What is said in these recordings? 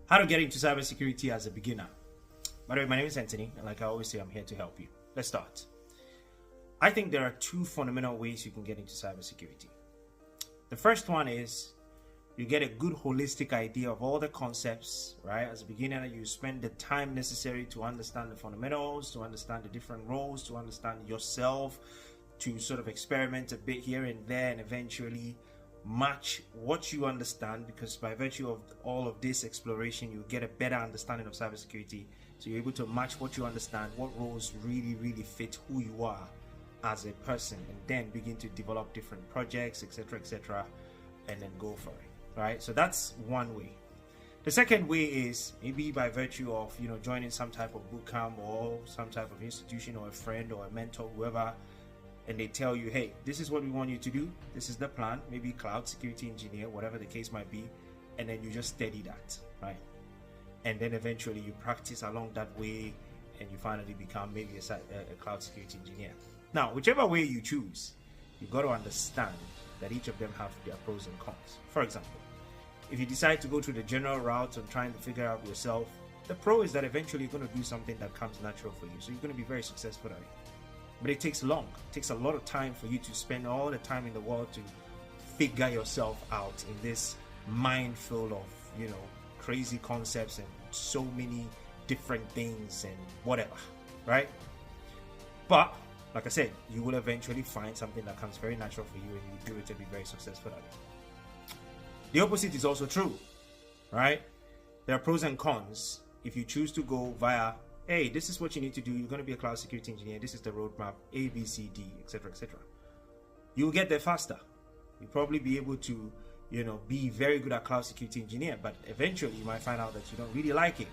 How to get into cybersecurity as a beginner. By the way, my name is Anthony, and like I always say, I'm here to help you. Let's start. I think there are two fundamental ways you can get into cybersecurity. The first one is you get a good holistic idea of all the concepts, right? As a beginner, you spend the time necessary to understand the fundamentals, to understand the different roles, to understand yourself, to sort of experiment a bit here and there, and eventually match what you understand, because by virtue of all of this exploration, you get a better understanding of cybersecurity. So you're able to match what you understand, what roles really fit who you are as a person, and then begin to develop different projects, etc., and then go for it, right? So that's one way. The second way is maybe by virtue of joining some type of boot camp or some type of institution, or a friend or a mentor, whoever, and they tell you, hey, this is what we want you to do, this is the plan, maybe cloud security engineer, whatever the case might be, and then you just study that, right? And then eventually you practice along that way, and you finally become maybe a cloud security engineer. Now, whichever way you choose, you've got to understand that each of them have their pros and cons. For example, if you decide to go through the general route and trying to figure out yourself, the pro is that eventually you're going to do something that comes natural for you, so you're going to be very successful at it. But it takes long. It takes a lot of time for you to spend all the time in the world to figure yourself out in this minefield of, crazy concepts and so many different things and whatever, right? But, like I said, you will eventually find something that comes very natural for you, and you do it to be very successful at it. The opposite is also true, right? There are pros and cons. If you choose to go via, hey, this is what you need to do, you're going to be a cloud security engineer, this is the roadmap, A, B, C, D, etc., you'll get there faster. You'll probably be able to, be very good at cloud security engineer, but eventually you might find out that you don't really like it.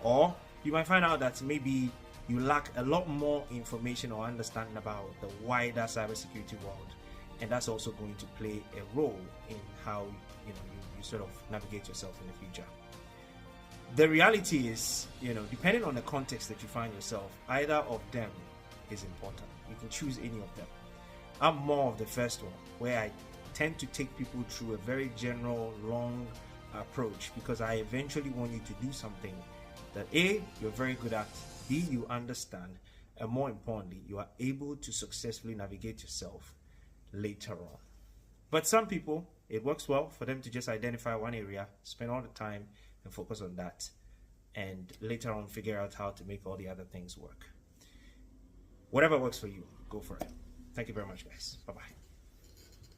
Or you might find out that maybe you lack a lot more information or understanding about the wider cybersecurity world, and that's also going to play a role in how you sort of navigate yourself in the future. The reality is, depending on the context that you find yourself, either of them is important. You can choose any of them. I'm more of the first one, where I tend to take people through a very general, long approach, because I eventually want you to do something that A, you're very good at, B, you understand, and more importantly, you are able to successfully navigate yourself later on. But some people, it works well for them to just identify one area, spend all the time and focus on that, and later on figure out how to make all the other things work. Whatever works for you, go for it. Thank you very much, guys. Bye-bye.